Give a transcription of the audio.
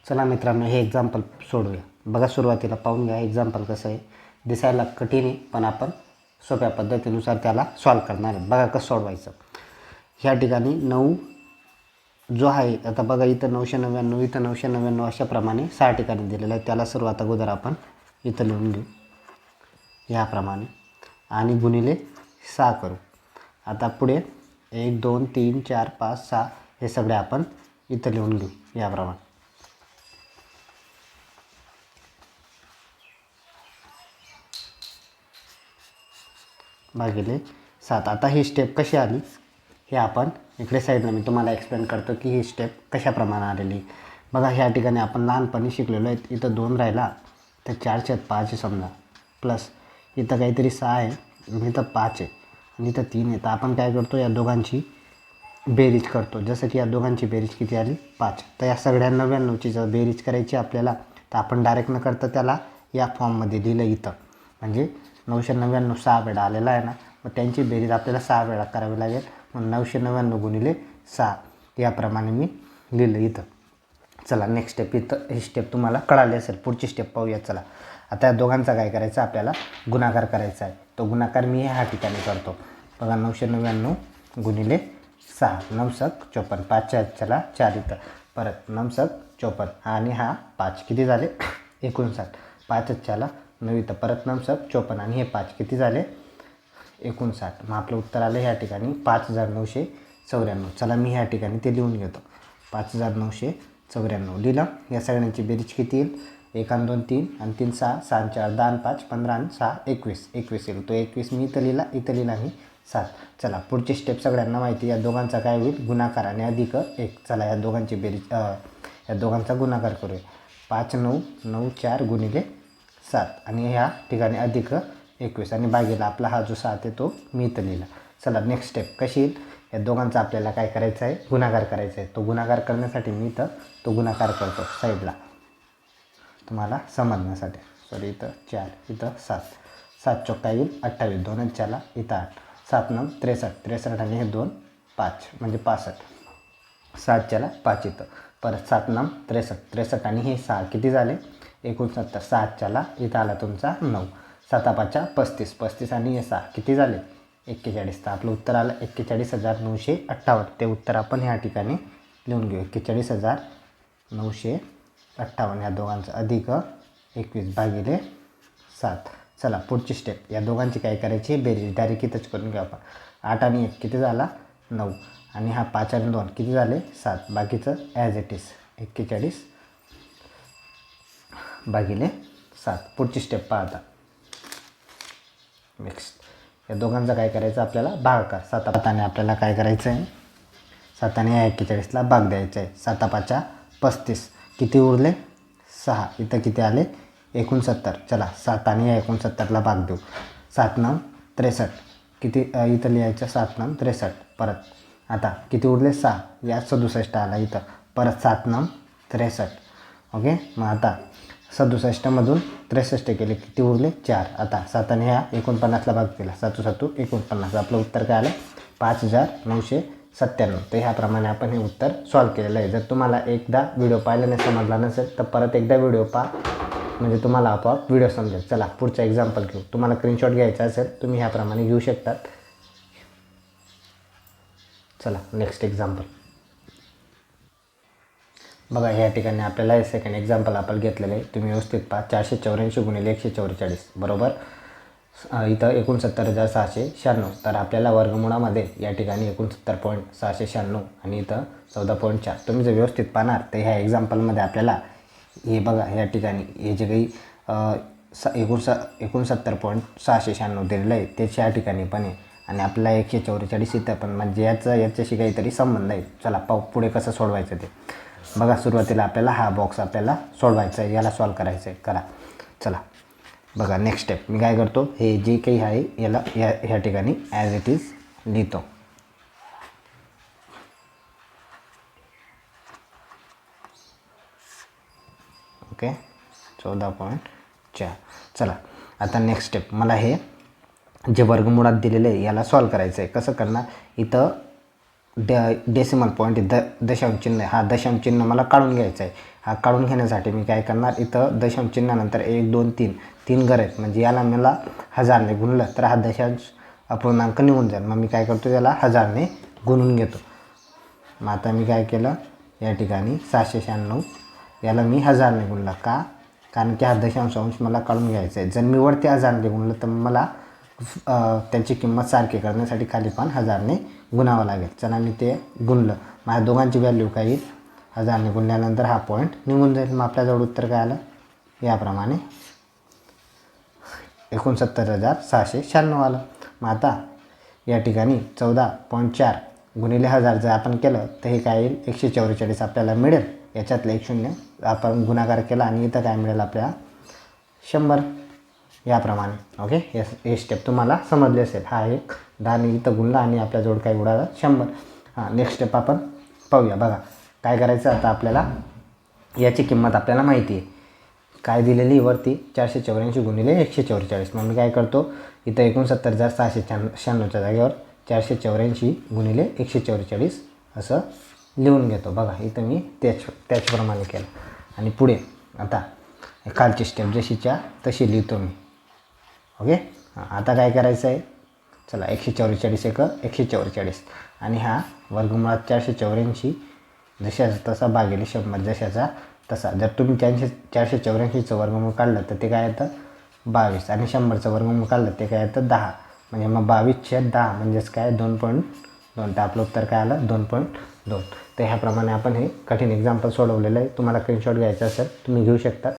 चला मित्रांनो, हे एक्झाम्पल सोडूया. बघा, सुरुवातीला पाहून घ्या एक्झाम्पल कसं आहे. दिसायला कठीण आहे, पण आपण सोप्या पद्धतीनुसार त्याला सॉल्व करणार आहे. बघा कसं सोडवायचं. ह्या ठिकाणी 9 जो आहे, आता बघा इथं 999, इथं 999 अशाप्रमाणे 6 ठिकाणी दिलेलं आहे. त्याला सर्वात अगोदर आपण इथं लिहून घेऊ ह्याप्रमाणे आणि गुणिले 6 करू. आता पुढे 1 2 3 4 5 6 हे सगळे आपण इथं लिहून घेऊ याप्रमाणे. भागिले 7. आता ही स्टेप कशी आली हे आपण इकडे साईडला मी तुम्हाला एक्सप्लेन करतो की ही स्टेप कशाप्रमाणे आलेली. बघा, ह्या ठिकाणी आपण लहानपणी शिकलेलो आहे. इथं 2 राहिला तर 4/5 समजा, प्लस इथं काहीतरी 6 आहे, इथं 5 आहे आणि इथं 3 आहे. तर आपण काय करतो, या दोघांची बेरीज करतो. जसं की या दोघांची बेरीज किती आली, 5. तर या सगळ्या 99ची जर बेरीज करायची आपल्याला, तर आपण डायरेक्ट न करता त्याला या फॉर्ममध्ये लिहिलं इथं. म्हणजे 999 6 वेळा आलेला आहे ना, मग त्यांची बेरीज आपल्याला 6 वेळा करावी लागेल. मग 999 गुणिले 6 याप्रमाणे मी लिहिलं इथं. चला नेक्स्ट स्टेप. इथं ही स्टेप तुम्हाला कळाली असेल. पुढची स्टेप पाहूया. चला आता या दोघांचा काय करायचं, आपल्याला गुणाकार करायचा आहे. तो गुणाकार मी ह्या ठिकाणी करतो. बघा, 999 गुणिले 6, 9 7 54, 5 चला 4 इथं, परत 9 7 54 आणि हा 5 किती झाले 59. 5 चला 9 इथं, परत 9 7 54 आणि हे 5 किती झाले 59. मग आपलं उत्तर आलं ह्या ठिकाणी 5994. चला मी ह्या ठिकाणी ते लिहून घेतो. 5994 लिहिलं. या सगळ्यांची बेरीज किती येईल, 1 आणि 2 3 आणि 3 6, 6 आणि 4 10 आणि 5 15 आणि 6 21 येईल. तो 21 मी इथं लिहिला मी 7. चला पुढची स्टेप सगळ्यांना माहिती. या दोघांचा काय होईल, गुणाकार आणि अधिक 1. चला या दोघांची बेरीज या दोघांचा गुणाकार करूया. 5994 गुणिले 7 आणि ह्या ठिकाणी अधिक 21 आणि भागीला आपला हा जो 7 आहे तो मी इथं लिहिला. चला नेक्स्ट स्टेप कशी येईल, या दोघांचा आपल्याला काय करायचं आहे, गुणाकार करायचा आहे. तो गुणाकार करण्यासाठी मी इथं तो गुणाकार करतो साईडला तुम्हाला समजण्यासाठी. सॉरी, इथं 4 इथं 7. 7 चौक काय येईल 28, 2 चला इथं 8, 7 9 63 आणि हे 2 5 म्हणजे 65. 7 चला 5 इथं, परत 7 9 63 आणि हे 6 किती झाले 69. 7 चला इथं आला तुमचा 9, 7 5 35 आणि हे 6 किती झाले 41. तर आपलं उत्तर आलं 41,958. ते उत्तर आपण ह्या ठिकाणी लिहून घेऊ. 41,958 ह्या दोघांचं अधिक 21 भागिले 7. चला पुढची स्टेप. या दोघांची काय करायची, बेरीज डायरेक्ट इथंच करून घेऊ आपण. 8 आणि 1 किती झाला 9 आणि हा 5 आणि 2 किती झाले 7. बाकीचं ॲज इट इज 41 भागिले 7. पुढची स्टेप पाहता. नेक्स्ट या दोघांचा काय करायचं, आपल्याला भागाकार. 7 आणि आपल्याला काय करायचं आहे, 7 आणि 41ला भाग द्यायचा आहे. 7 5 35 किती उरले 6, इथं किती आले 69. चला 7 आणि 69ला भाग देऊ. 7 9 63 किती इथं लिहायचं 7 9 63. परत आता किती उरले 6, या 67 आला इथं, परत 7 9 63. ओके, मग आता 67मधून 63 केले किती उरले 4. आता 7 आणि ह्या 49ला भाग केला, 7 7 49. आपलं उत्तर काय आलं 5,997. तर ह्याप्रमाणे आपण हे उत्तर सॉल्व केलेलं आहे. जर तुम्हाला एकदा व्हिडिओ पाहिला नाही समजला नसेल तर परत एकदा व्हिडिओ पहा, म्हणजे तुम्हाला आपोआप व्हिडिओ समजेल. चला पुढचा एक्झाम्पल घेऊ. तुम्हाला स्क्रीनशॉट घ्यायचा असेल तुम्ही ह्याप्रमाणे घेऊ शकतात. चला नेक्स्ट एक्झाम्पल बघा. ह्या ठिकाणी आपल्याला हे सेकंड एक्झाम्पल आपण घेतलेलं आहे. तुम्ही व्यवस्थित पहा. 484 गुणिले 144 बरोबर इथं 69,696. तर आपल्याला वर्गमुळामध्ये या ठिकाणी 69.696 आणि इथं 14.4. तुम्ही जर व्यवस्थित पाहणार तर ह्या एक्झाम्पलमध्ये आपल्याला हे बघा, ह्या ठिकाणी हे जे काही 69.696 दिलेलं आहे तेच या ठिकाणी पण आहे आणि आपल्याला 144 इथं पण, म्हणजे याच्याशी काहीतरी संबंध आहे. चला पाहू पुढे कसं सोडवायचं ते. बघा, सुरुवातीला आपल्याला हा बॉक्स आपल्याला सोडवायचा आहे, याला सॉल्व करायचं आहे. करा. चला बघा नेक्स्ट स्टेप. मी काय करतो, हे जे काही आहे याला ह्या ठिकाणी ॲज इट इज लिहितो. ओके, 14.4. चला आता नेक्स्ट स्टेप. मला हे जे वर्गमुळात दिलेलं आहे याला सॉल्व करायचं आहे. कसं करणार, इथं डेसिमल पॉईंट दशांश चिन्ह आहे, हा दशांश चिन्ह मला काढून घ्यायचा आहे. हा काढून घेण्यासाठी मी काय करणार, इथं दशांश चिन्हानंतर 1 2 3 3 घर आहेत, म्हणजे याला मला 1000ने गुणलं तर हा दशांश अपूर्णांक निघून जाईल. मग मी काय करतो, त्याला 1000ने गुणून घेतो. मग आता मी काय केलं, या ठिकाणी 696 याला मी 1000ने गुणला. का? कारण की हा दशांश अंश मला काढून घ्यायचा आहे. जर मी वरती 1000ने गुणलं तर मला त्यांची किंमत सारखी करण्यासाठी खाली पण 1000ने गुणावं लागेल. चला मी ते गुणलं. माझ्या दोघांची व्हॅल्यू काय येईल, 1000ने गुणल्यानंतर हा पॉईंट निघून जाईल. मग आपल्याजवळ उत्तर काय आलं, याप्रमाणे 69,696 आलं. मग आता या ठिकाणी 14.4 गुणिले 1000 जर आपण केलं तर हे काय येईल, 144 आपल्याला मिळेल. याच्यातलं एक शून्य आपण गुणाकार केला आणि इथं काय मिळेल आपल्याला, 100. याप्रमाणे. ओके, हे स्टेप तुम्हाला समजले असेल. हा एक 10ने इथं गुणला आणि आपल्याजवळ काय उडाला, 100. नेक्स्ट स्टेप आपण पाहूया. बघा काय करायचं आता, आपल्याला याची किंमत आपल्याला माहिती आहे काय दिलेली वरती, 484 गुणिले 144. मग मी काय करतो, इथं 69,696च्या जागेवर 484 गुणिले 144 असं लिहून घेतो. बघा इथं मी त्याचप्रमाणे केलं. आणि पुढे आता खालची स्टेप जशीच्या तशी लिहितो मी. ओके, आता काय करायचं आहे, चला 144 एक 144 आणि हा वर्गमुळात 484 जशाचा तसा भागिले 100 जशाचा तसा. जर तुम्ही 484चं वर्गमूळ काढलं तर ते काय येतं 22 आणि 100चं वर्गमूळ काढलं ते काय येतं 10. म्हणजे मग 22/10 म्हणजेच काय 2.2. तर आपलं उत्तर काय आलं 2.2. तर ह्याप्रमाणे आपण हे कठीण एक्झाम्पल सोडवलेलं आहे. तुम्हाला स्क्रीनशॉट घ्यायचा असेल तुम्ही घेऊ शकता.